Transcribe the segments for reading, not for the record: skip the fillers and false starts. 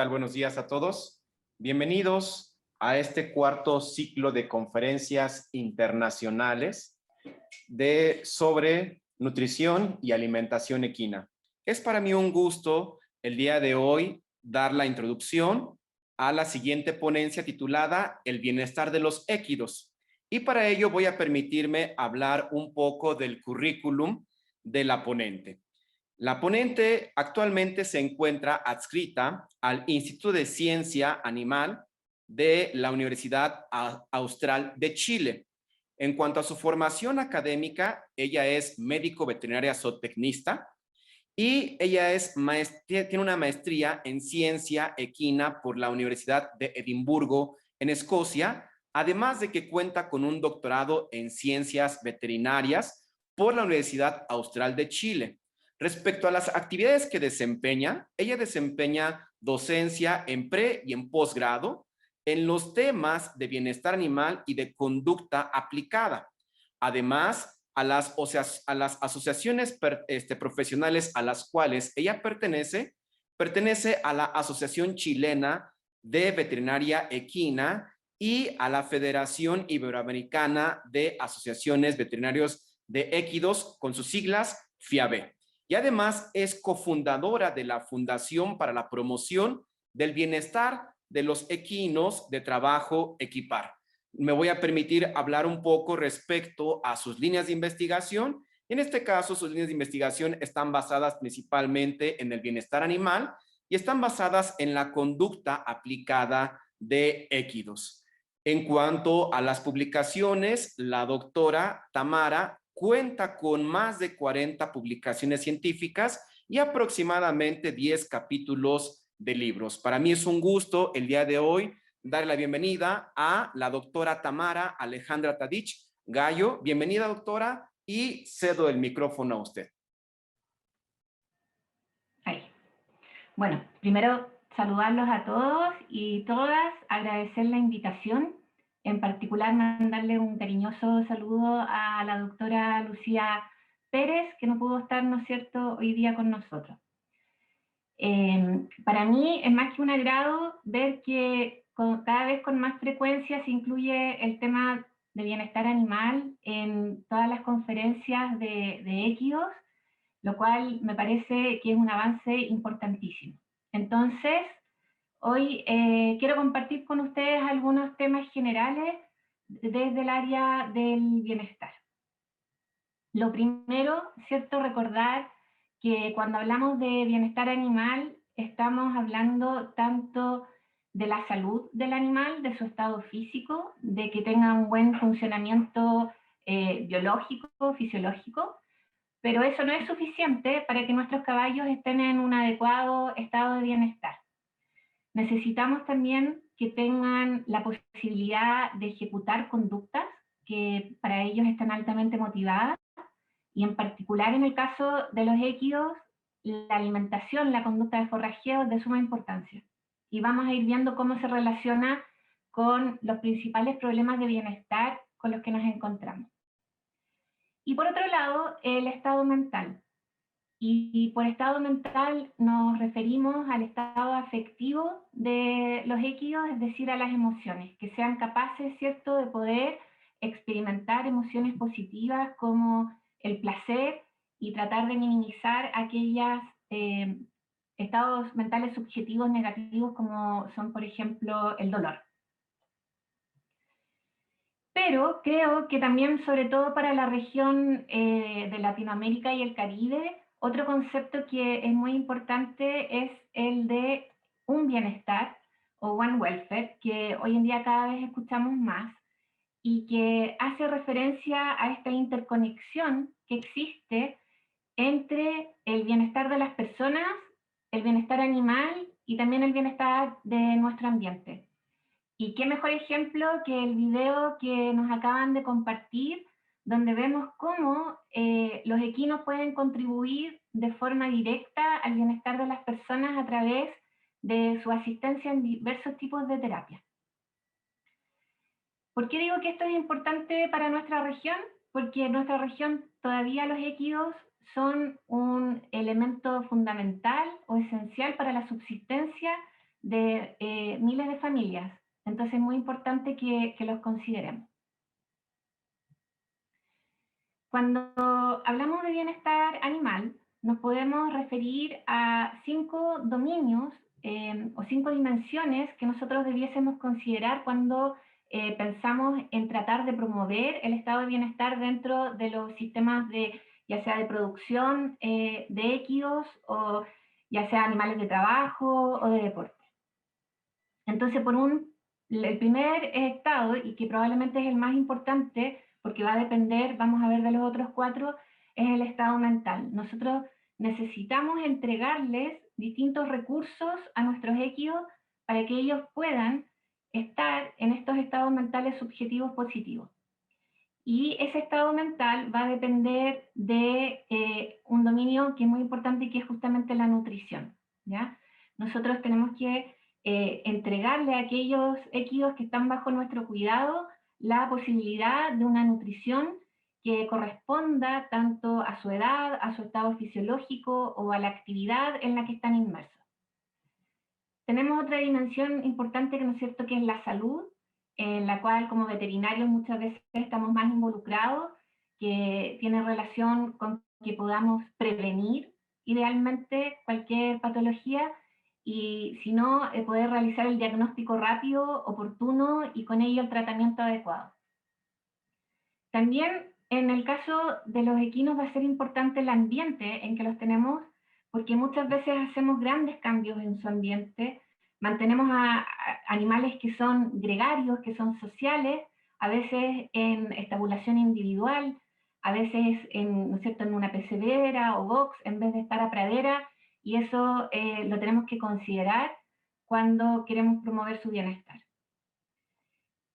tal? Buenos días a todos. Bienvenidos a este cuarto ciclo de conferencias internacionales sobre nutrición y alimentación equina. Es para mí un gusto el día de hoy dar la introducción a la siguiente ponencia titulada El bienestar de los equinos. Y para ello voy a permitirme hablar un poco del currículum de la ponente. La ponente actualmente se encuentra adscrita al Instituto de Ciencia Animal de la Universidad Austral de Chile. En cuanto a su formación académica, ella es médico veterinaria zootecnista y ella tiene una maestría en ciencia equina por la Universidad de Edimburgo, en Escocia, además de que cuenta con un doctorado en ciencias veterinarias por la Universidad Austral de Chile. Respecto a las actividades que desempeña, ella desempeña docencia en pre y en posgrado en los temas de bienestar animal y de conducta aplicada. Además, a las asociaciones profesionales a las cuales ella pertenece a la Asociación Chilena de Veterinaria Equina y a la Federación Iberoamericana de Asociaciones Veterinarios de Equidos, con sus siglas FIAVE. Y además es cofundadora de la Fundación para la Promoción del Bienestar de los Equinos de Trabajo Equipar. Me voy a permitir hablar un poco respecto a sus líneas de investigación. En este caso, sus líneas de investigación están basadas principalmente en el bienestar animal y están basadas en la conducta aplicada de equinos. En cuanto a las publicaciones, la doctora Tamara cuenta con más de 40 publicaciones científicas y aproximadamente 10 capítulos de libros. Para mí es un gusto el día de hoy darle la bienvenida a la doctora Tamara Alejandra Tadich Gallo. Bienvenida, doctora, y cedo el micrófono a usted. Ahí. Bueno, primero saludarlos a todos y todas, agradecer la invitación, en particular mandarle un cariñoso saludo a la doctora Lucía Pérez, que no pudo estar, ¿no es cierto?, hoy día con nosotros. Para mí es más que un agrado ver que cada vez con más frecuencia se incluye el tema de bienestar animal en todas las conferencias de equidos, lo cual me parece que es un avance importantísimo. Entonces, hoy quiero compartir con ustedes algunos temas generales desde el área del bienestar. Lo primero, ¿cierto?, recordar que cuando hablamos de bienestar animal, estamos hablando tanto de la salud del animal, de su estado físico, de que tenga un buen funcionamiento biológico, fisiológico, pero eso no es suficiente para que nuestros caballos estén en un adecuado estado de bienestar. Necesitamos también que tengan la posibilidad de ejecutar conductas que para ellos están altamente motivadas, y en particular en el caso de los equidos, la alimentación, la conducta de forrajeo es de suma importancia. Y vamos a ir viendo cómo se relaciona con los principales problemas de bienestar con los que nos encontramos. Y por otro lado, el estado mental. Y por estado mental nos referimos al estado afectivo de los equidos, es decir, a las emociones, que sean capaces, ¿cierto?, de poder experimentar emociones positivas como el placer y tratar de minimizar aquellos estados mentales subjetivos negativos como son, por ejemplo, el dolor. Pero creo que también, sobre todo para la región de Latinoamérica y el Caribe, otro concepto que es muy importante es el de un bienestar o one welfare, que hoy en día cada vez escuchamos más y que hace referencia a esta interconexión que existe entre el bienestar de las personas, el bienestar animal y también el bienestar de nuestro ambiente. Y qué mejor ejemplo que el video que nos acaban de compartir, donde vemos cómo los equinos pueden contribuir de forma directa al bienestar de las personas a través de su asistencia en diversos tipos de terapias. ¿Por qué digo que esto es importante para nuestra región? Porque en nuestra región todavía los equidos son un elemento fundamental o esencial para la subsistencia de miles de familias. Entonces es muy importante que los consideremos. Cuando hablamos de bienestar animal, nos podemos referir a 5 dominios o 5 dimensiones que nosotros debiésemos considerar cuando pensamos en tratar de promover el estado de bienestar dentro de los sistemas de, ya sea de producción de équidos, o ya sea animales de trabajo o de deporte. Entonces, el primer estado, y que probablemente es el más importante, porque va a depender, vamos a ver, de los otros 4, es el estado mental. Nosotros necesitamos entregarles distintos recursos a nuestros équidos para que ellos puedan estar en estos estados mentales subjetivos positivos. Y ese estado mental va a depender de un dominio que es muy importante, y que es justamente la nutrición, ¿ya? Nosotros tenemos que entregarle a aquellos équidos que están bajo nuestro cuidado la posibilidad de una nutrición que corresponda tanto a su edad, a su estado fisiológico o a la actividad en la que están inmersos. Tenemos otra dimensión importante, ¿no es cierto?, que es la salud, en la cual como veterinarios muchas veces estamos más involucrados, que tiene relación con que podamos prevenir idealmente cualquier patología, y si no, poder realizar el diagnóstico rápido, oportuno, y con ello el tratamiento adecuado. También en el caso de los equinos va a ser importante el ambiente en que los tenemos, porque muchas veces hacemos grandes cambios en su ambiente, mantenemos a animales que son gregarios, que son sociales, a veces en estabulación individual, a veces ¿no es cierto?, en una pecedera o box en vez de estar a pradera, y eso lo tenemos que considerar cuando queremos promover su bienestar.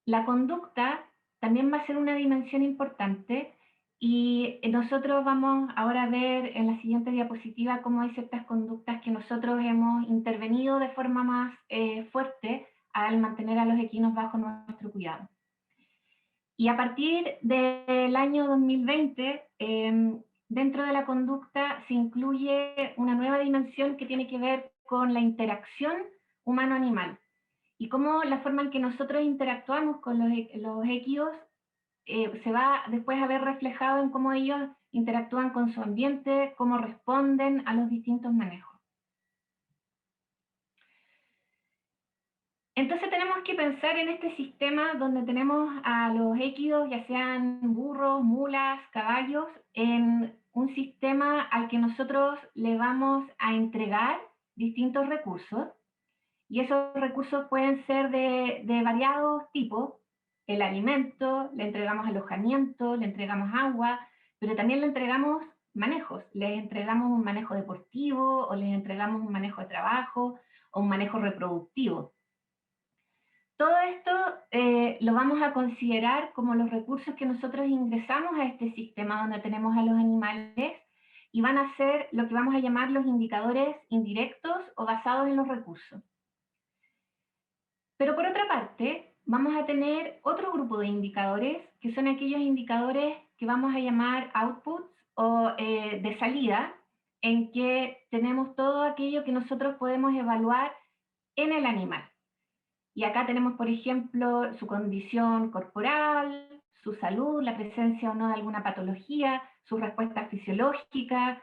La conducta también va a ser una dimensión importante, y nosotros vamos ahora a ver en la siguiente diapositiva cómo hay ciertas conductas que nosotros hemos intervenido de forma más fuerte al mantener a los equinos bajo nuestro cuidado. Y a partir del año 2020, dentro de la conducta se incluye una nueva dimensión que tiene que ver con la interacción humano-animal, y cómo la forma en que nosotros interactuamos con los equidos se va después a ver reflejado en cómo ellos interactúan con su ambiente, cómo responden a los distintos manejos. Entonces tenemos que pensar en este sistema donde tenemos a los équidos, ya sean burros, mulas, caballos, en un sistema al que nosotros le vamos a entregar distintos recursos, y esos recursos pueden ser de variados tipos. El alimento, le entregamos alojamiento, le entregamos agua, pero también le entregamos manejos. Les entregamos un manejo deportivo, o les entregamos un manejo de trabajo, o un manejo reproductivo. Todo esto lo vamos a considerar como los recursos que nosotros ingresamos a este sistema donde tenemos a los animales, y van a ser lo que vamos a llamar los indicadores indirectos o basados en los recursos. Pero por otra parte, vamos a tener otro grupo de indicadores, que son aquellos indicadores que vamos a llamar outputs o de salida, en que tenemos todo aquello que nosotros podemos evaluar en el animal. Y acá tenemos, por ejemplo, su condición corporal, su salud, la presencia o no de alguna patología, su respuesta fisiológica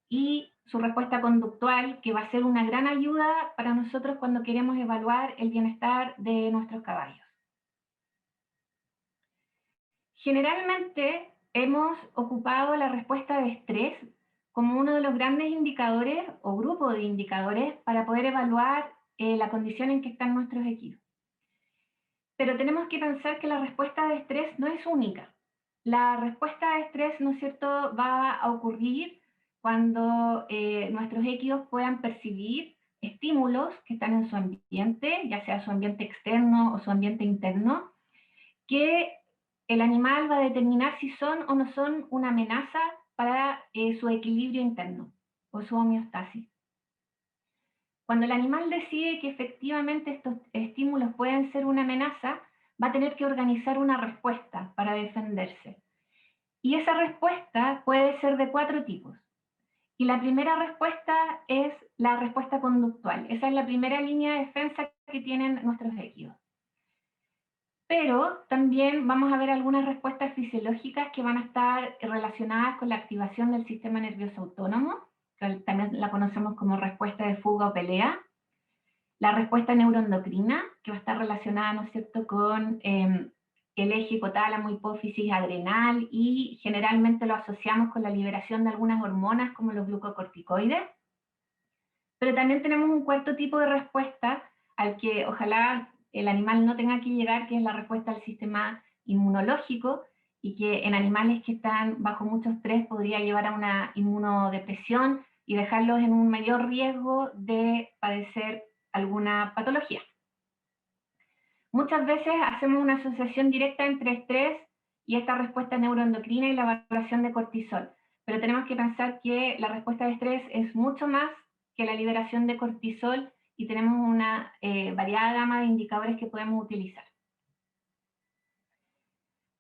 y su respuesta conductual, que va a ser una gran ayuda para nosotros cuando queremos evaluar el bienestar de nuestros caballos. Generalmente hemos ocupado la respuesta de estrés como uno de los grandes indicadores o grupo de indicadores para poder evaluar la condición en que están nuestros equipos. Pero tenemos que pensar que la respuesta de estrés no es única. La respuesta de estrés, ¿no es cierto?, va a ocurrir cuando nuestros equipos puedan percibir estímulos que están en su ambiente, ya sea su ambiente externo o su ambiente interno, que el animal va a determinar si son o no son una amenaza para su equilibrio interno o su homeostasis. Cuando el animal decide que efectivamente estos estímulos pueden ser una amenaza, va a tener que organizar una respuesta para defenderse. Y esa respuesta puede ser de 4 tipos. Y la primera respuesta es la respuesta conductual. Esa es la primera línea de defensa que tienen nuestros equidós. Pero también vamos a ver algunas respuestas fisiológicas que van a estar relacionadas con la activación del sistema nervioso autónomo, que también la conocemos como respuesta de fuga o pelea. La respuesta neuroendocrina, que va a estar relacionada, ¿no es cierto?, con el eje hipotálamo, hipófisis, adrenal, y generalmente lo asociamos con la liberación de algunas hormonas como los glucocorticoides. Pero también tenemos un cuarto tipo de respuesta al que ojalá el animal no tenga que llegar, que es la respuesta al sistema inmunológico, y que en animales que están bajo mucho estrés podría llevar a una inmunodepresión y dejarlos en un mayor riesgo de padecer alguna patología. Muchas veces hacemos una asociación directa entre estrés y esta respuesta neuroendocrina y la evaluación de cortisol, pero tenemos que pensar que la respuesta de estrés es mucho más que la liberación de cortisol y tenemos una variada gama de indicadores que podemos utilizar.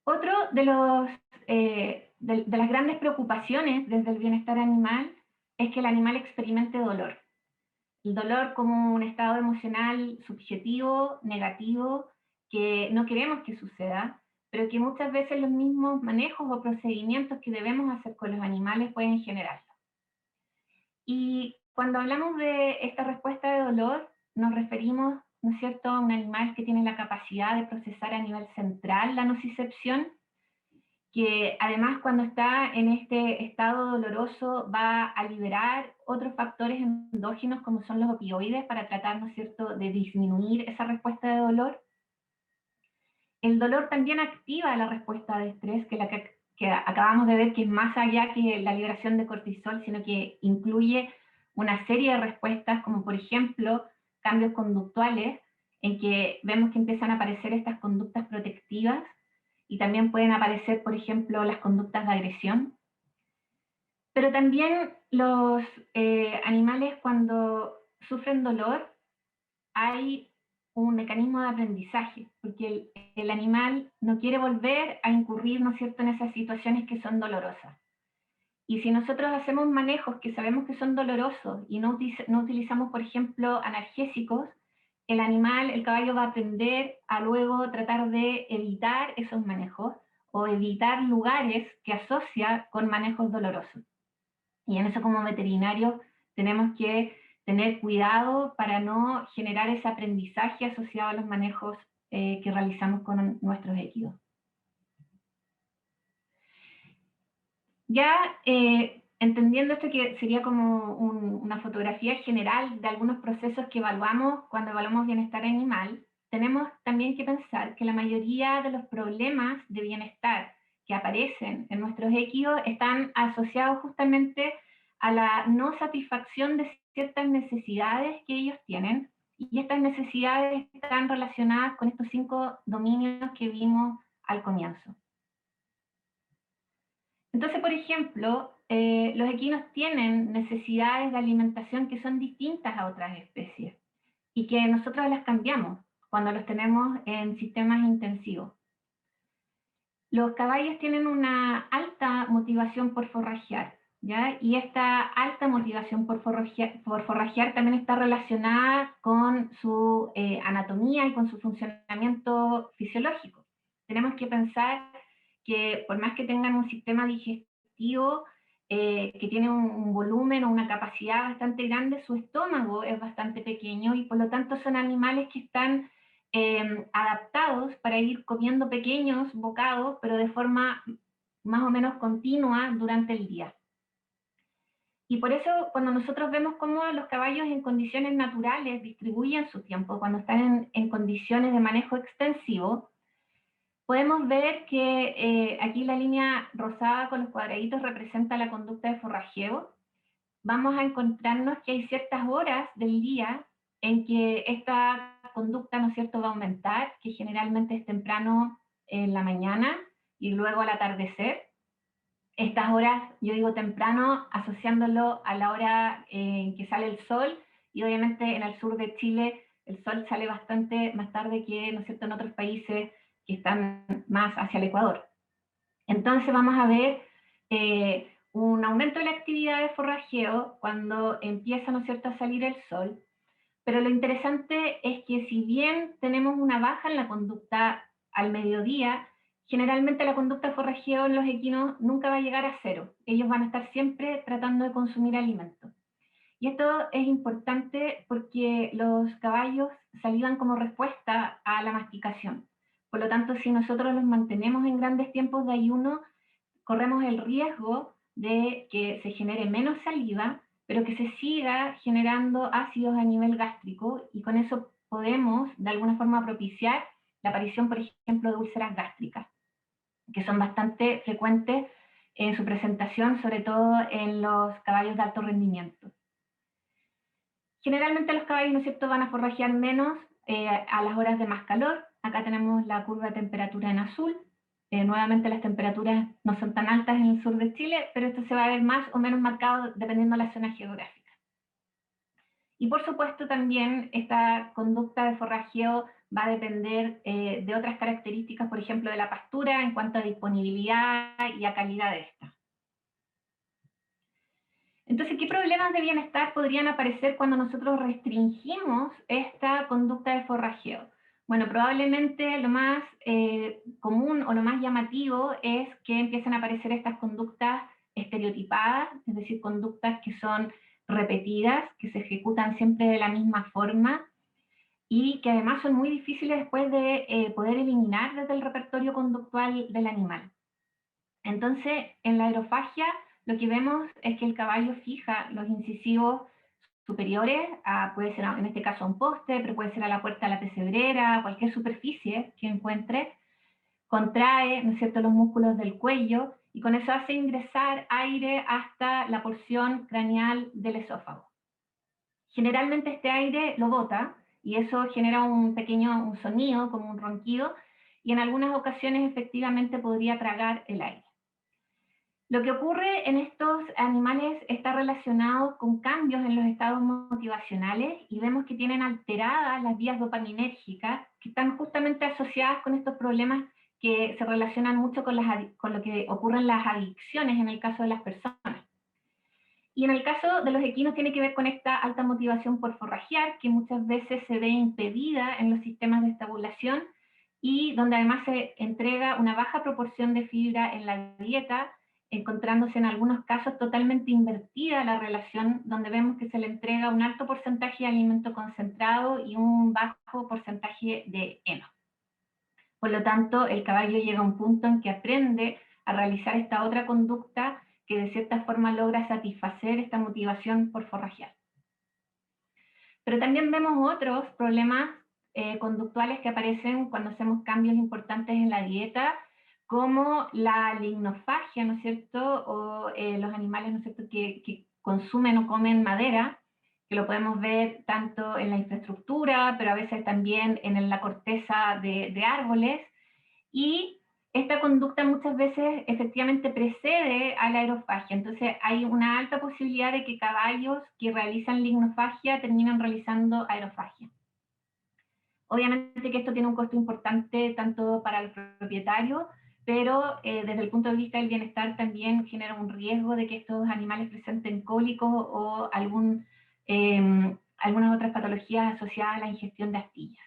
Otro de, de las grandes preocupaciones desde el bienestar animal es que el animal experimente dolor. El dolor como un estado emocional subjetivo, negativo, que no queremos que suceda, pero que muchas veces los mismos manejos o procedimientos que debemos hacer con los animales pueden generarlo. Y cuando hablamos de esta respuesta de dolor, nos referimos, ¿no es cierto?, a un animal que tiene la capacidad de procesar a nivel central la nocicepción, que además cuando está en este estado doloroso va a liberar otros factores endógenos como son los opioides para tratar, ¿no es cierto?, de disminuir esa respuesta de dolor. El dolor también activa la respuesta de estrés, que acabamos de ver que es más allá que la liberación de cortisol, sino que incluye una serie de respuestas, como por ejemplo cambios conductuales, en que vemos que empiezan a aparecer estas conductas protectivas, y también pueden aparecer, por ejemplo, las conductas de agresión. Pero también los animales, cuando sufren dolor, hay un mecanismo de aprendizaje, porque el animal no quiere volver a incurrir, ¿no es cierto?, en esas situaciones que son dolorosas. Y si nosotros hacemos manejos que sabemos que son dolorosos y no utilizamos, por ejemplo, analgésicos, el animal, el caballo va a aprender a luego tratar de evitar esos manejos o evitar lugares que asocia con manejos dolorosos. Y en eso como veterinarios tenemos que tener cuidado para no generar ese aprendizaje asociado a los manejos que realizamos con nuestros equidós. Ya entendiendo esto que sería como una fotografía general de algunos procesos que evaluamos cuando evaluamos bienestar animal, tenemos también que pensar que la mayoría de los problemas de bienestar que aparecen en nuestros equidós están asociados justamente a la no satisfacción de ciertas necesidades que ellos tienen, y estas necesidades están relacionadas con estos 5 dominios que vimos al comienzo. Entonces, por ejemplo, los equinos tienen necesidades de alimentación que son distintas a otras especies y que nosotros las cambiamos cuando los tenemos en sistemas intensivos. Los caballos tienen una alta motivación por forrajear, ¿ya? Y esta alta motivación por forrajear también está relacionada con su anatomía y con su funcionamiento fisiológico. Tenemos que pensar que por más que tengan un sistema digestivo que tiene un volumen o una capacidad bastante grande, su estómago es bastante pequeño y por lo tanto son animales que están adaptados para ir comiendo pequeños bocados, pero de forma más o menos continua durante el día. Y por eso cuando nosotros vemos cómo los caballos en condiciones naturales distribuyen su tiempo, cuando están en condiciones de manejo extensivo, podemos ver que aquí la línea rosada con los cuadraditos representa la conducta de forrajeo. Vamos a encontrarnos que hay ciertas horas del día en que esta conducta, ¿no es cierto?, va a aumentar, que generalmente es temprano en la mañana y luego al atardecer. Estas horas, yo digo temprano, asociándolo a la hora en que sale el sol, y obviamente en el sur de Chile el sol sale bastante más tarde que, ¿no es cierto?, en otros países que están más hacia el Ecuador. Entonces vamos a ver un aumento de la actividad de forrajeo cuando empieza, ¿no es cierto?, a salir el sol, pero lo interesante es que si bien tenemos una baja en la conducta al mediodía, generalmente la conducta de forrajeo en los equinos nunca va a llegar a cero. Ellos van a estar siempre tratando de consumir alimentos. Y esto es importante porque los caballos salivan como respuesta a la masticación. Por lo tanto, si nosotros los mantenemos en grandes tiempos de ayuno, corremos el riesgo de que se genere menos saliva, pero que se siga generando ácidos a nivel gástrico, y con eso podemos de alguna forma propiciar la aparición, por ejemplo, de úlceras gástricas, que son bastante frecuentes en su presentación, sobre todo en los caballos de alto rendimiento. Generalmente los caballos, ¿no es cierto?, van a forrajear menos a las horas de más calor. Acá tenemos la curva de temperatura en azul. Nuevamente las temperaturas no son tan altas en el sur de Chile, pero esto se va a ver más o menos marcado dependiendo de la zona geográfica. Y por supuesto también esta conducta de forrajeo va a depender de otras características, por ejemplo, de la pastura en cuanto a disponibilidad y a calidad de esta. Entonces, ¿qué problemas de bienestar podrían aparecer cuando nosotros restringimos esta conducta de forrajeo? Bueno, probablemente lo más común o lo más llamativo es que empiecen a aparecer estas conductas estereotipadas, es decir, conductas que son repetidas, que se ejecutan siempre de la misma forma y que además son muy difíciles después de poder eliminar desde el repertorio conductual del animal. Entonces, en la aerofagia lo que vemos es que el caballo fija los incisivos superiores, puede ser en este caso a un poste, pero puede ser a la puerta de la pesebrera, cualquier superficie que encuentre, contrae, ¿no es cierto?, los músculos del cuello, y con eso hace ingresar aire hasta la porción craneal del esófago. Generalmente este aire lo bota, y eso genera un pequeño sonido, como un ronquido, y en algunas ocasiones efectivamente podría tragar el aire. Lo que ocurre en estos animales está relacionado con cambios en los estados motivacionales, y vemos que tienen alteradas las vías dopaminérgicas, que están justamente asociadas con estos problemas que se relacionan mucho con lo que ocurre en las adicciones en el caso de las personas. Y en el caso de los equinos tiene que ver con esta alta motivación por forrajear, que muchas veces se ve impedida en los sistemas de estabulación, y donde además se entrega una baja proporción de fibra en la dieta, encontrándose en algunos casos totalmente invertida la relación, donde vemos que se le entrega un alto porcentaje de alimento concentrado y un bajo porcentaje de heno. Por lo tanto, el caballo llega a un punto en que aprende a realizar esta otra conducta que de cierta forma logra satisfacer esta motivación por forrajear. Pero también vemos otros problemas conductuales que aparecen cuando hacemos cambios importantes en la dieta, como la lignofagia, ¿no es cierto?, o los animales, ¿no es cierto?, que consumen o comen madera, que lo podemos ver tanto en la infraestructura, pero a veces también en la corteza de árboles, y esta conducta muchas veces efectivamente precede a la aerofagia. Entonces hay una alta posibilidad de que caballos que realizan lignofagia terminen realizando aerofagia. Obviamente que esto tiene un costo importante tanto para el propietario, pero desde el punto de vista del bienestar también genera un riesgo de que estos animales presenten cólicos o algunas otras patologías asociadas a la ingestión de astillas.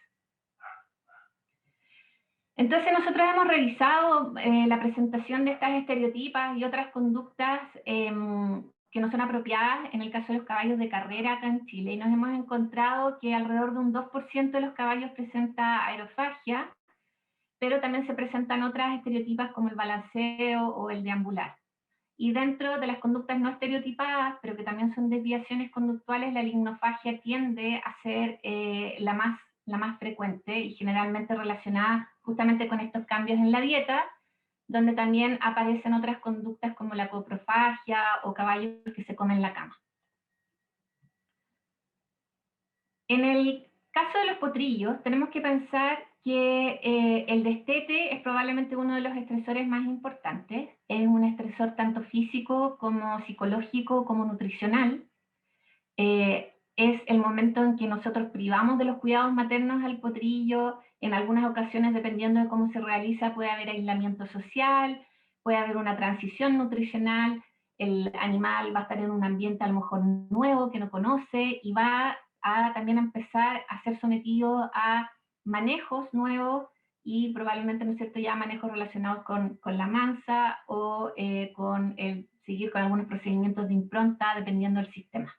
Entonces nosotros hemos revisado la presentación de estas estereotipas y otras conductas que no son apropiadas en el caso de los caballos de carrera acá en Chile, y nos hemos encontrado que alrededor de un 2% de los caballos presenta aerofagia, pero también se presentan otras estereotipas como el balanceo o el deambular. Y dentro de las conductas no estereotipadas, pero que también son desviaciones conductuales, la lignofagia tiende a ser la más frecuente y generalmente relacionada justamente con estos cambios en la dieta, donde también aparecen otras conductas como la coprofagia o caballos que se comen la cama. En el caso de los potrillos, tenemos que pensar que el destete es probablemente uno de los estresores más importantes. Es un estresor tanto físico como psicológico como nutricional. Es el momento en que nosotros privamos de los cuidados maternos al potrillo. En algunas ocasiones, dependiendo de cómo se realiza, puede haber aislamiento social, puede haber una transición nutricional, el animal va a estar en un ambiente a lo mejor nuevo, que no conoce, y va a también empezar a ser sometido a manejos nuevos y probablemente, ¿no es cierto?, ya manejos relacionados con la mansa o con el seguir con algunos procedimientos de impronta, dependiendo del sistema.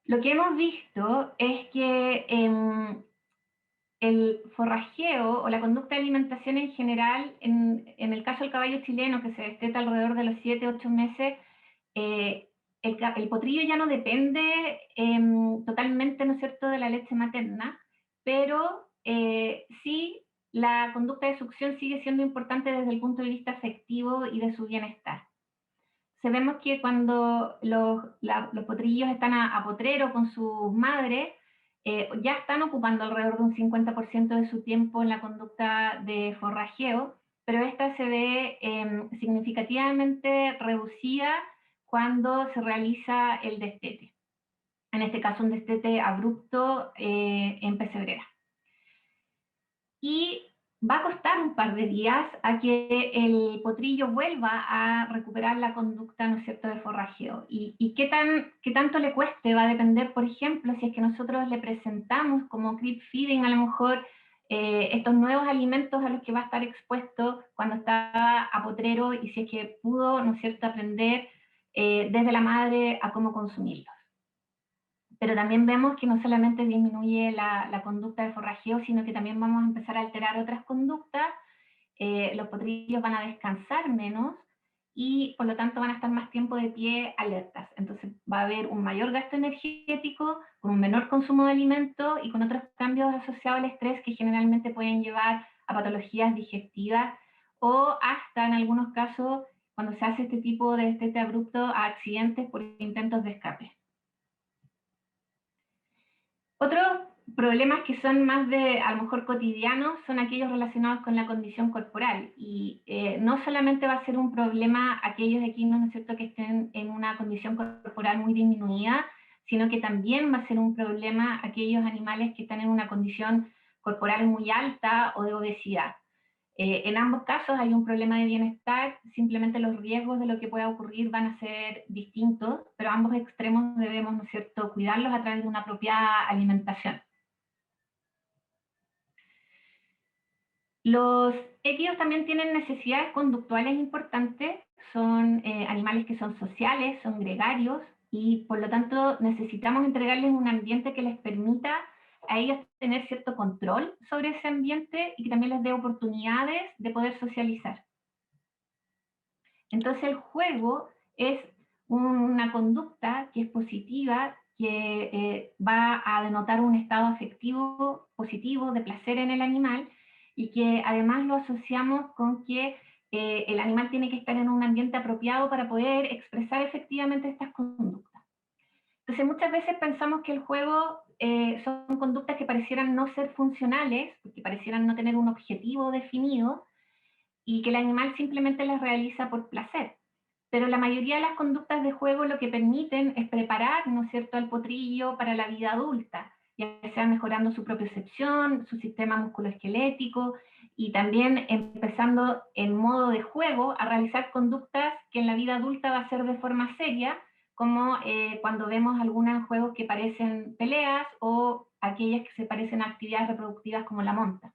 Lo que hemos visto es que el forrajeo o la conducta de alimentación en general, en el caso del caballo chileno, que se desteta alrededor de los 7-8 meses, el potrillo ya no depende totalmente, ¿no es cierto?, de la leche materna, pero sí la conducta de succión sigue siendo importante desde el punto de vista afectivo y de su bienestar. Sabemos que cuando los potrillos están a potrero con sus madres, ya están ocupando alrededor de un 50% de su tiempo en la conducta de forrajeo, pero esta se ve significativamente reducida cuando se realiza el destete. En este caso, un destete abrupto en pesebrera. Y va a costar un par de días a que el potrillo vuelva a recuperar la conducta, ¿no es cierto?, de forrajeo. Y qué tanto le cueste va a depender, por ejemplo, si es que nosotros le presentamos como creep feeding a lo mejor estos nuevos alimentos a los que va a estar expuesto cuando está a potrero, y si es que pudo, ¿no es cierto?, aprender desde la madre a cómo consumirlos. Pero también vemos que no solamente disminuye la conducta de forrajeo, sino que también vamos a empezar a alterar otras conductas. Los potrillos van a descansar menos y por lo tanto van a estar más tiempo de pie alertas. Entonces va a haber un mayor gasto energético, con un menor consumo de alimento y con otros cambios asociados al estrés que generalmente pueden llevar a patologías digestivas o hasta en algunos casos, cuando se hace este tipo de destete abrupto, a accidentes por intentos de escape. Otros problemas que son más de, a lo mejor, cotidianos, son aquellos relacionados con la condición corporal. Y no solamente va a ser un problema aquellos equinos, ¿no es cierto?, que estén en una condición corporal muy disminuida, sino que también va a ser un problema aquellos animales que están en una condición corporal muy alta o de obesidad. En ambos casos hay un problema de bienestar, simplemente los riesgos de lo que pueda ocurrir van a ser distintos, pero ambos extremos debemos, ¿no es cierto?, cuidarlos a través de una apropiada alimentación. Los équidos también tienen necesidades conductuales importantes, son animales que son sociales, son gregarios, y por lo tanto necesitamos entregarles un ambiente que les permita a ellos tener cierto control sobre ese ambiente y que también les dé oportunidades de poder socializar. Entonces el juego es una conducta que es positiva, que va a denotar un estado afectivo positivo, de placer en el animal, y que además lo asociamos con que el animal tiene que estar en un ambiente apropiado para poder expresar efectivamente estas conductas. Entonces muchas veces pensamos que el juego son conductas que parecieran no ser funcionales, que parecieran no tener un objetivo definido, y que el animal simplemente las realiza por placer. Pero la mayoría de las conductas de juego lo que permiten es preparar, ¿no es cierto?, al potrillo para la vida adulta, ya sea mejorando su propiocepción, su sistema musculoesquelético, y también empezando en modo de juego a realizar conductas que en la vida adulta va a ser de forma seria, como cuando vemos algunos juegos que parecen peleas o aquellas que se parecen a actividades reproductivas como la monta.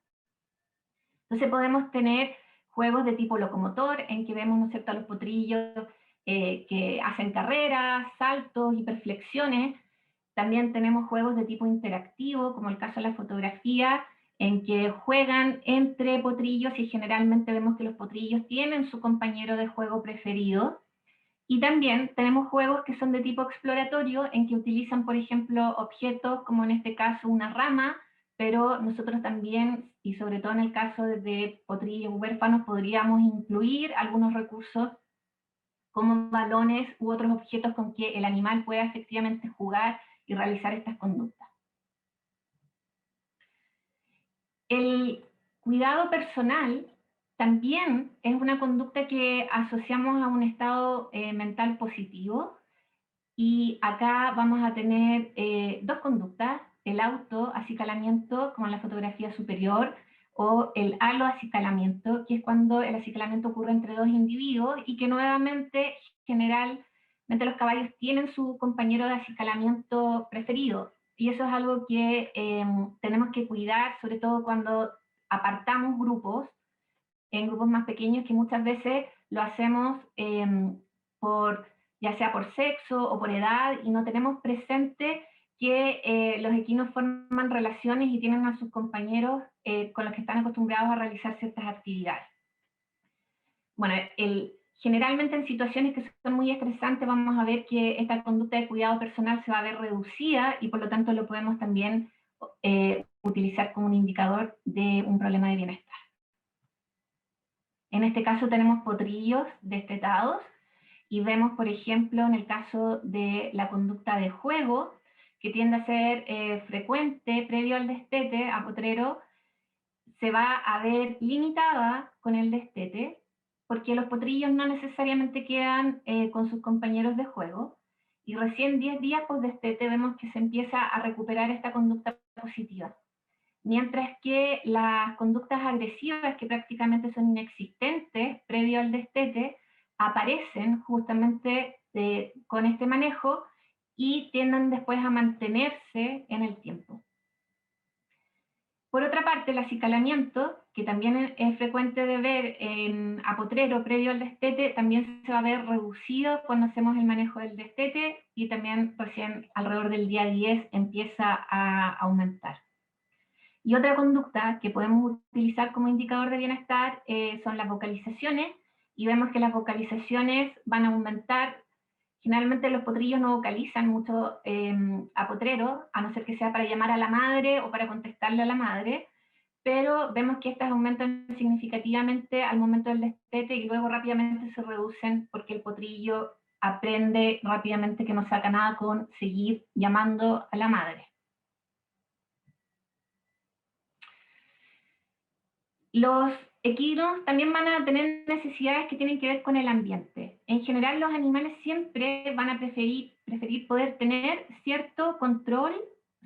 Entonces podemos tener juegos de tipo locomotor, en que vemos, ¿no es cierto?, a los potrillos que hacen carreras, saltos, hiperflexiones. También tenemos juegos de tipo interactivo, como el caso de la fotografía, en que juegan entre potrillos y generalmente vemos que los potrillos tienen su compañero de juego preferido. Y también tenemos juegos que son de tipo exploratorio, en que utilizan, por ejemplo, objetos, como en este caso una rama, pero nosotros también, y sobre todo en el caso de potrillos huérfanos, podríamos incluir algunos recursos como balones u otros objetos con que el animal pueda efectivamente jugar y realizar estas conductas. El cuidado personal también es una conducta que asociamos a un estado mental positivo, y acá vamos a tener dos conductas: el autoacicalamiento, como en la fotografía superior, o el aloacicalamiento, que es cuando el acicalamiento ocurre entre dos individuos y que nuevamente, generalmente los caballos tienen su compañero de acicalamiento preferido. Y eso es algo que tenemos que cuidar, sobre todo cuando apartamos grupos, en grupos más pequeños, que muchas veces lo hacemos ya sea por sexo o por edad, y no tenemos presente que los equinos forman relaciones y tienen a sus compañeros con los que están acostumbrados a realizar ciertas actividades. Bueno, generalmente en situaciones que son muy estresantes vamos a ver que esta conducta de cuidado personal se va a ver reducida y por lo tanto lo podemos también utilizar como un indicador de un problema de bienestar. En este caso tenemos potrillos destetados y vemos, por ejemplo, en el caso de la conducta de juego, que tiende a ser frecuente previo al destete a potrero, se va a ver limitada con el destete, porque los potrillos no necesariamente quedan con sus compañeros de juego, y recién 10 días post destete vemos que se empieza a recuperar esta conducta positiva. Mientras que las conductas agresivas, que prácticamente son inexistentes previo al destete, aparecen justamente con este manejo y tienden después a mantenerse en el tiempo. Por otra parte, el acicalamiento, que también es frecuente de ver en apotrero previo al destete, también se va a ver reducido cuando hacemos el manejo del destete y también recién alrededor del día 10 empieza a aumentar. Y otra conducta que podemos utilizar como indicador de bienestar son las vocalizaciones, y vemos que las vocalizaciones van a aumentar. Generalmente los potrillos no vocalizan mucho a potrero, a no ser que sea para llamar a la madre o para contestarle a la madre, pero vemos que estas aumentan significativamente al momento del destete y luego rápidamente se reducen porque el potrillo aprende rápidamente que no saca nada con seguir llamando a la madre. Los equinos también van a tener necesidades que tienen que ver con el ambiente. En general, los animales siempre van a preferir poder tener cierto control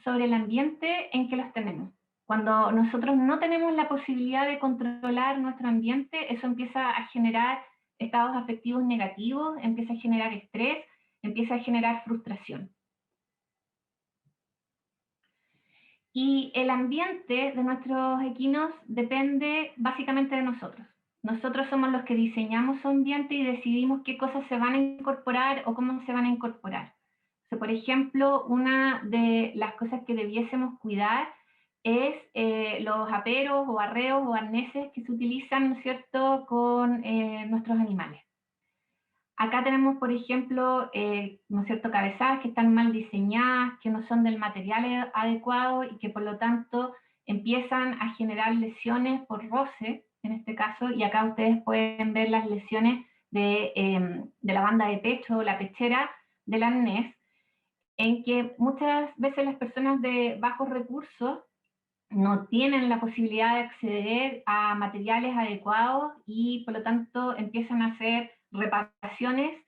sobre el ambiente en que los tenemos. Cuando nosotros no tenemos la posibilidad de controlar nuestro ambiente, eso empieza a generar estados afectivos negativos, empieza a generar estrés, empieza a generar frustración. Y el ambiente de nuestros equinos depende básicamente de nosotros. Nosotros somos los que diseñamos su ambiente y decidimos qué cosas se van a incorporar o cómo se van a incorporar. O sea, por ejemplo, una de las cosas que debiésemos cuidar es los aperos o arreos o arneses que se utilizan, ¿no es cierto?, con nuestros animales. Acá tenemos, por ejemplo, ¿no es cierto?, cabezadas que están mal diseñadas, que no son del material adecuado y que por lo tanto empiezan a generar lesiones por roce, en este caso, y acá ustedes pueden ver las lesiones de la banda de pecho o la pechera del arnés, en que muchas veces las personas de bajos recursos no tienen la posibilidad de acceder a materiales adecuados y por lo tanto empiezan a hacer reparaciones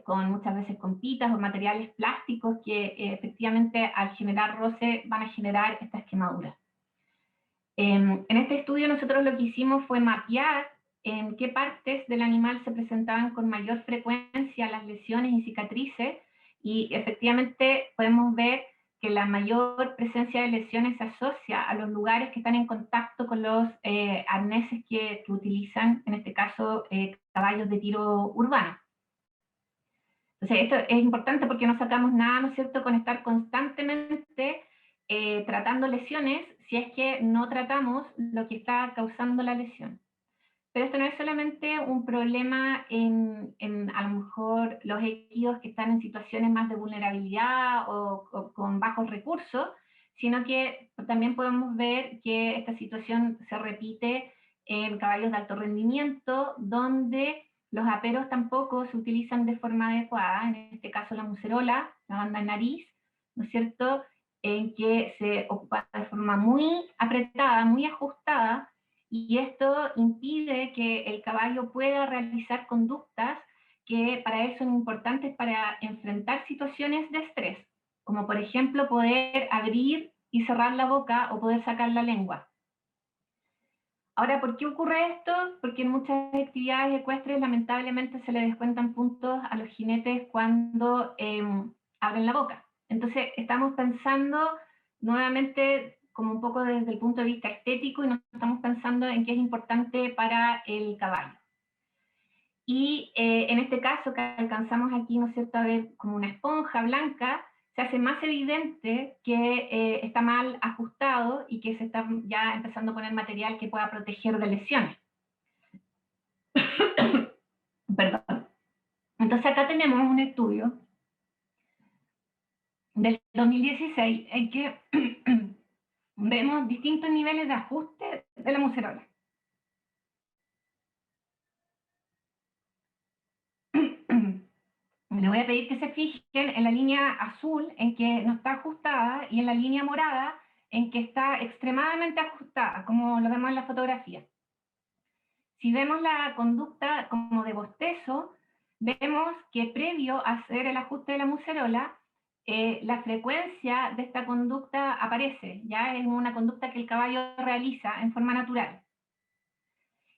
con muchas veces con pitas o materiales plásticos que efectivamente al generar roce van a generar estas quemaduras. En este estudio nosotros lo que hicimos fue mapear en qué partes del animal se presentaban con mayor frecuencia las lesiones y cicatrices, y efectivamente podemos ver que la mayor presencia de lesiones se asocia a los lugares que están en contacto con los arneses que utilizan, en este caso, caballos de tiro urbano. Entonces, esto es importante porque no sacamos nada, ¿no es cierto?, con estar constantemente tratando lesiones si es que no tratamos lo que está causando la lesión. Pero esto no es solamente un problema en a lo mejor los equinos que están en situaciones más de vulnerabilidad o con bajos recursos, sino que también podemos ver que esta situación se repite en caballos de alto rendimiento, donde los aperos tampoco se utilizan de forma adecuada, en este caso la mucerola, la banda de nariz, ¿no es cierto?, en que se ocupa de forma muy apretada, muy ajustada, y esto impide que el caballo pueda realizar conductas que para él son importantes para enfrentar situaciones de estrés, como por ejemplo poder abrir y cerrar la boca o poder sacar la lengua. Ahora, ¿por qué ocurre esto? Porque en muchas actividades ecuestres lamentablemente se le descuentan puntos a los jinetes cuando abren la boca. Entonces, estamos pensando nuevamente como un poco desde el punto de vista estético y no estamos pensando en qué es importante para el caballo. Y en este caso que alcanzamos aquí, ¿no es cierto?, a ver como una esponja blanca, se hace más evidente que está mal ajustado y que se está ya empezando a poner material que pueda proteger de lesiones. Perdón. Entonces acá tenemos un estudio del 2016 en que vemos distintos niveles de ajuste de la mucerola. Le voy a pedir que se fijen en la línea azul en que no está ajustada y en la línea morada en que está extremadamente ajustada, como lo vemos en la fotografía. Si vemos la conducta como de bostezo, vemos que previo a hacer el ajuste de la mucerola, la frecuencia de esta conducta aparece, ya es una conducta que el caballo realiza en forma natural.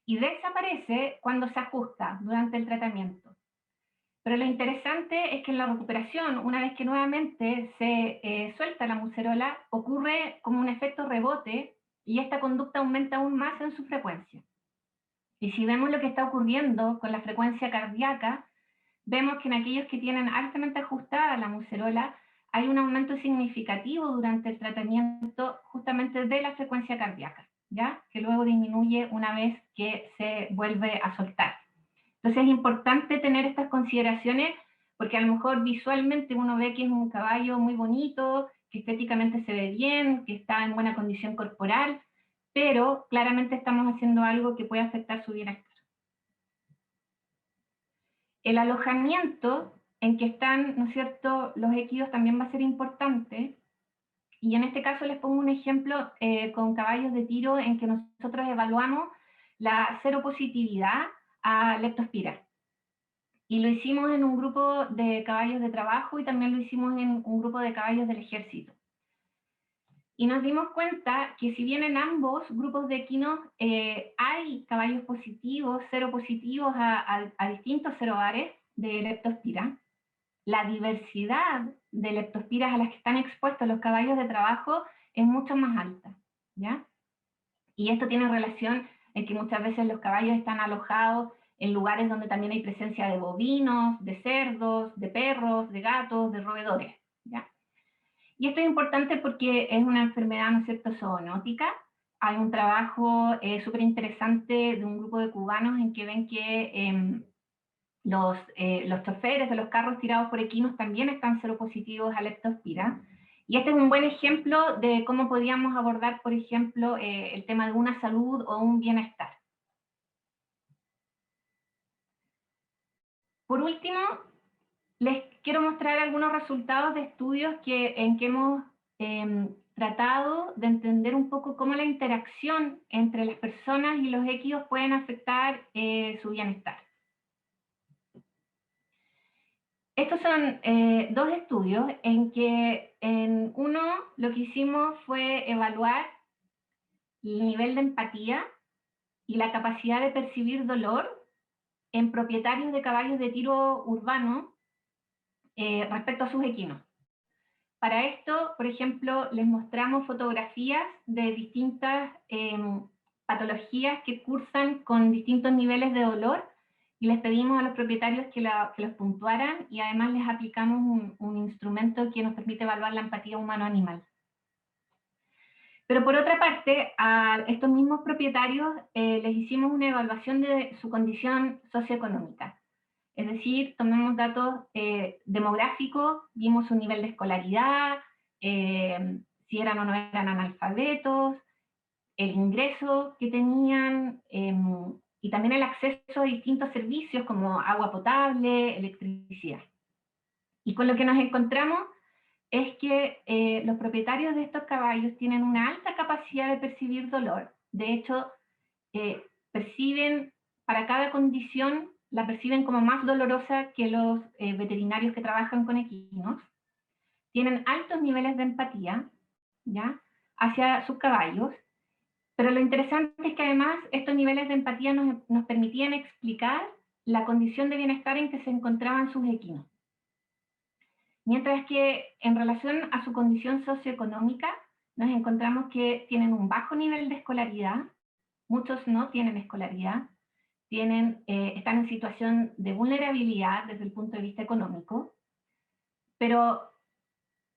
Y desaparece cuando se ajusta durante el tratamiento. Pero lo interesante es que en la recuperación, una vez que nuevamente se suelta la mucerola, ocurre como un efecto rebote y esta conducta aumenta aún más en su frecuencia. Y si vemos lo que está ocurriendo con la frecuencia cardíaca, vemos que en aquellos que tienen altamente ajustada la mucerola, hay un aumento significativo durante el tratamiento justamente de la frecuencia cardíaca, ¿ya? Que luego disminuye una vez que se vuelve a soltar. Entonces es importante tener estas consideraciones porque a lo mejor visualmente uno ve que es un caballo muy bonito, que estéticamente se ve bien, que está en buena condición corporal, pero claramente estamos haciendo algo que puede afectar su bienestar. El alojamiento en que están, ¿no es cierto?, los equidos también va a ser importante, y en este caso les pongo un ejemplo con caballos de tiro en que nosotros evaluamos la seropositividad a leptospira. Y lo hicimos en un grupo de caballos de trabajo y también lo hicimos en un grupo de caballos del ejército. Y nos dimos cuenta que si bien en ambos grupos de equinos hay caballos positivos, seropositivos a distintos serobares de leptospira, la diversidad de leptospiras a las que están expuestos los caballos de trabajo es mucho más alta, ¿ya? Y esto tiene relación en que muchas veces los caballos están alojados en lugares donde también hay presencia de bovinos, de cerdos, de perros, de gatos, de roedores, ¿ya? Y esto es importante porque es una enfermedad, ¿no es cierto?, zoonótica. Hay un trabajo súper interesante de un grupo de cubanos en que ven que los choferes de los carros tirados por equinos también están seropositivos a leptospira. Y este es un buen ejemplo de cómo podríamos abordar, por ejemplo, el tema de una salud o un bienestar. Por último, les quiero mostrar algunos resultados de estudios en que hemos tratado de entender un poco cómo la interacción entre las personas y los equidos pueden afectar su bienestar. Estos son dos estudios en que en uno lo que hicimos fue evaluar el nivel de empatía y la capacidad de percibir dolor en propietarios de caballos de tiro urbano respecto a sus equinos. Para esto, por ejemplo, les mostramos fotografías de distintas patologías que cursan con distintos niveles de dolor y les pedimos a los propietarios que los puntuaran y además les aplicamos un instrumento que nos permite evaluar la empatía humano-animal. Pero por otra parte, a estos mismos propietarios les hicimos una evaluación de su condición socioeconómica. Es decir, tomamos datos demográficos, vimos su nivel de escolaridad, si eran o no eran analfabetos, el ingreso que tenían y también el acceso a distintos servicios como agua potable, electricidad. Y con lo que nos encontramos es que los propietarios de estos caballos tienen una alta capacidad de percibir dolor. De hecho, perciben para cada condición, la perciben como más dolorosa que los veterinarios que trabajan con equinos. Tienen altos niveles de empatía, ¿ya?, hacia sus caballos Pero lo interesante es que además estos niveles de empatía nos permitían explicar la condición de bienestar en que se encontraban sus equinos. Mientras que en relación a su condición socioeconómica, nos encontramos que tienen un bajo nivel de escolaridad, muchos no tienen escolaridad, están en situación de vulnerabilidad desde el punto de vista económico, pero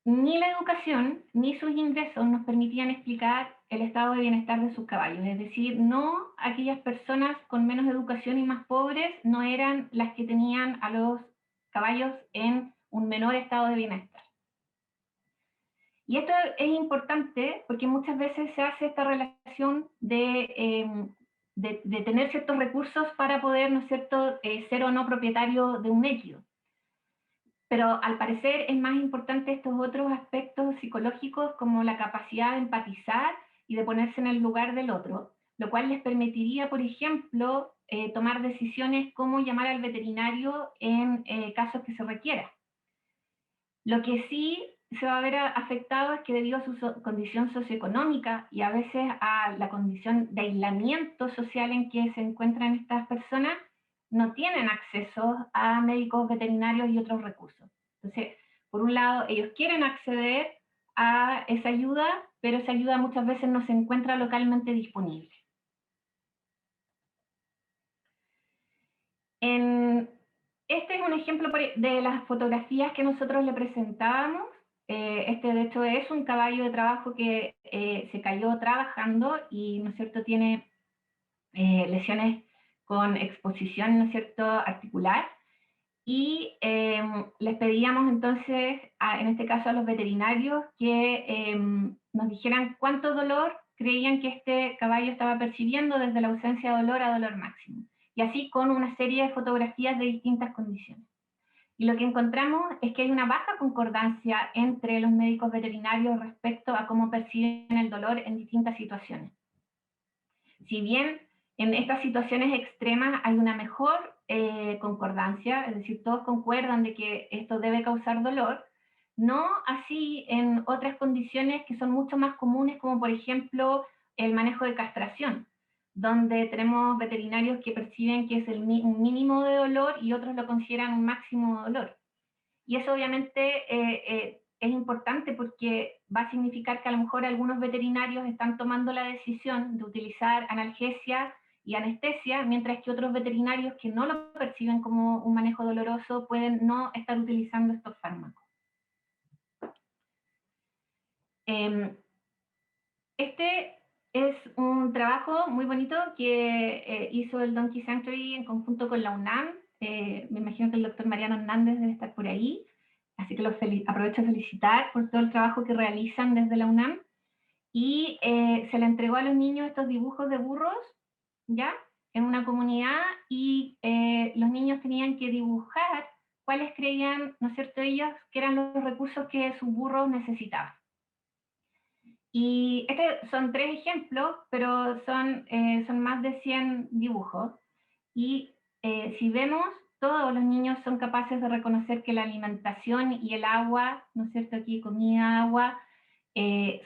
ni la educación ni sus ingresos nos permitían explicar el estado de bienestar de sus caballos. Es decir, no aquellas personas con menos educación y más pobres no eran las que tenían a los caballos en un menor estado de bienestar. Y esto es importante porque muchas veces se hace esta relación de tener ciertos recursos para poder, ¿no es cierto?, ser o no propietario de un equido. Pero al parecer es más importante estos otros aspectos psicológicos como la capacidad de empatizar y de ponerse en el lugar del otro, lo cual les permitiría, por ejemplo, tomar decisiones como llamar al veterinario en casos que se requiera. Lo que sí se va a ver afectado es que debido a su condición socioeconómica y a veces a la condición de aislamiento social en que se encuentran estas personas, no tienen acceso a médicos veterinarios y otros recursos. Entonces, por un lado, ellos quieren acceder a esa ayuda, pero esa ayuda muchas veces no se encuentra localmente disponible. Este es un ejemplo de las fotografías que nosotros le presentábamos. Este, de hecho, es un caballo de trabajo que se cayó trabajando y, ¿no es cierto?, tiene lesiones con exposición, ¿no es cierto?, articular. Y les pedíamos entonces, en este caso a los veterinarios, que nos dijeran cuánto dolor creían que este caballo estaba percibiendo desde la ausencia de dolor a dolor máximo. Y así con una serie de fotografías de distintas condiciones. Y lo que encontramos es que hay una baja concordancia entre los médicos veterinarios respecto a cómo perciben el dolor en distintas situaciones. Si bien en estas situaciones extremas hay una mejor concordancia, es decir, todos concuerdan de que esto debe causar dolor, no así en otras condiciones que son mucho más comunes, como por ejemplo el manejo de castración, donde tenemos veterinarios que perciben que es un mínimo de dolor y otros lo consideran un máximo de dolor. Y eso obviamente es importante porque va a significar que a lo mejor algunos veterinarios están tomando la decisión de utilizar analgesia y anestesia, mientras que otros veterinarios que no lo perciben como un manejo doloroso pueden no estar utilizando estos fármacos. Este es un trabajo muy bonito que hizo el Donkey Sanctuary en conjunto con la UNAM. Me imagino que el doctor Mariano Hernández debe estar por ahí, así que los aprovecho a felicitar por todo el trabajo que realizan desde la UNAM. Y se le entregó a los niños estos dibujos de burros, ¿ya?, en una comunidad, y los niños tenían que dibujar cuáles creían, ¿no es cierto?, ellos que eran los recursos que sus burros necesitaban. Y estos son 3 ejemplos, pero son más de 100 dibujos. Y si vemos, todos los niños son capaces de reconocer que la alimentación y el agua, ¿no es cierto?, aquí comida, agua,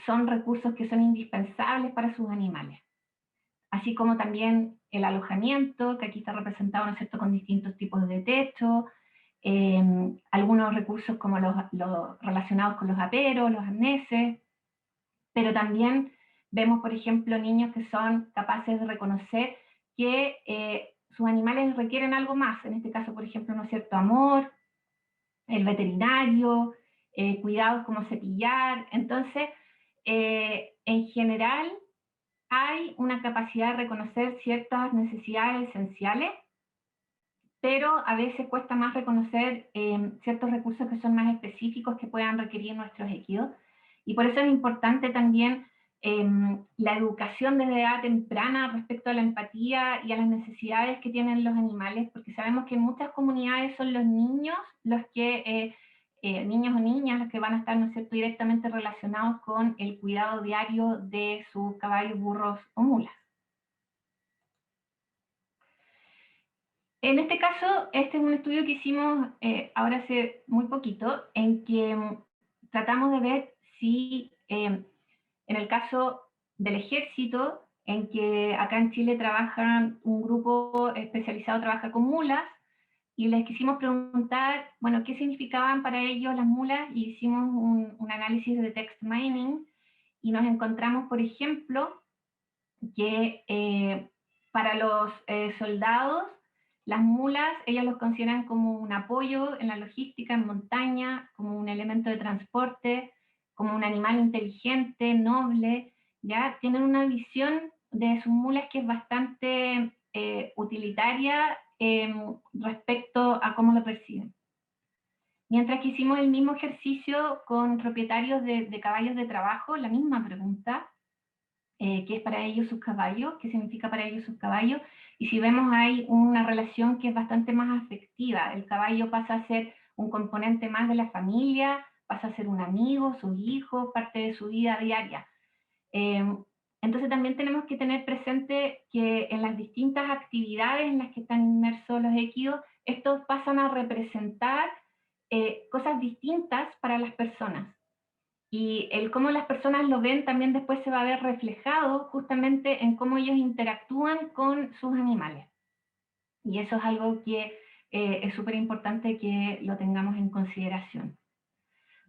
son recursos que son indispensables para sus animales. Así como también el alojamiento, que aquí está representado, ¿no es cierto?, con distintos tipos de techo, algunos recursos como los relacionados con los aperos, los arneses, pero también vemos, por ejemplo, niños que son capaces de reconocer que sus animales requieren algo más, en este caso, por ejemplo, ¿no es cierto?, amor, el veterinario, cuidados como cepillar. Entonces, en general, hay una capacidad de reconocer ciertas necesidades esenciales, pero a veces cuesta más reconocer ciertos recursos que son más específicos que puedan requerir nuestros equidos. Y por eso es importante también la educación desde edad temprana respecto a la empatía y a las necesidades que tienen los animales, porque sabemos que en muchas comunidades son los niños los que, niños o niñas, los que van a estar, ¿no es cierto?, directamente relacionados con el cuidado diario de sus caballos, burros o mulas. En este caso, este es un estudio que hicimos ahora hace muy poquito, en que tratamos de ver si en el caso del ejército en que acá en Chile trabajan, un grupo especializado trabaja con mulas, y les quisimos preguntar, bueno, qué significaban para ellos las mulas, y hicimos un análisis de text mining, y nos encontramos, por ejemplo, que para los soldados, las mulas, ellos los consideran como un apoyo en la logística, en montaña, como un elemento de transporte, como un animal inteligente, noble, ¿ya? Tienen una visión de sus mulas que es bastante utilitaria respecto a cómo lo perciben. Mientras que hicimos el mismo ejercicio con propietarios de caballos de trabajo, la misma pregunta, qué es para ellos sus caballos, qué significa para ellos sus caballos, y si vemos hay una relación que es bastante más afectiva. El caballo pasa a ser un componente más de la familia, pasa a ser un amigo, sus hijos, parte de su vida diaria. Eh, entonces también tenemos que tener presente que en las distintas actividades en las que están inmersos los equidós, estos pasan a representar cosas distintas para las personas. Y el cómo las personas lo ven también después se va a ver reflejado justamente en cómo ellos interactúan con sus animales. Y eso es algo que es súper importante que lo tengamos en consideración.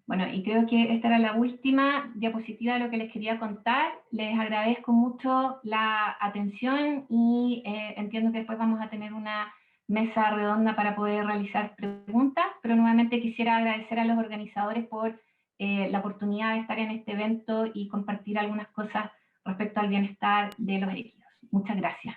Bueno, y creo que esta era la última diapositiva de lo que les quería contar. Les agradezco mucho la atención y entiendo que después vamos a tener una mesa redonda para poder realizar preguntas, pero nuevamente quisiera agradecer a los organizadores por la oportunidad de estar en este evento y compartir algunas cosas respecto al bienestar de los equidós. Muchas gracias.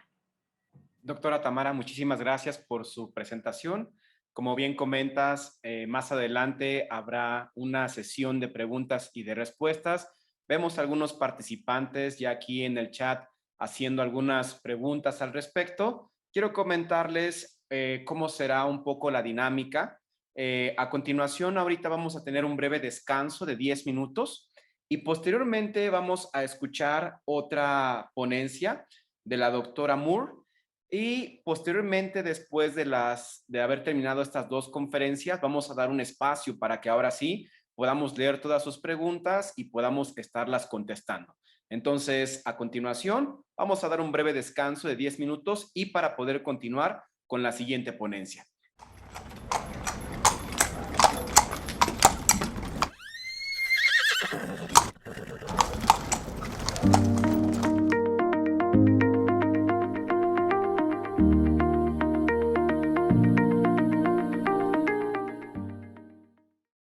Doctora Tamara, muchísimas gracias por su presentación. Como bien comentas, más adelante habrá una sesión de preguntas y de respuestas. Vemos algunos participantes ya aquí en el chat haciendo algunas preguntas al respecto. Quiero comentarles cómo será un poco la dinámica. A continuación, ahorita vamos a tener un breve descanso de 10 minutos y posteriormente vamos a escuchar otra ponencia de la doctora Moore. Y posteriormente, después de haber terminado estas dos conferencias, vamos a dar un espacio para que ahora sí podamos leer todas sus preguntas y podamos estarlas contestando. Entonces, a continuación, vamos a dar un breve descanso de 10 minutos y para poder continuar con la siguiente ponencia.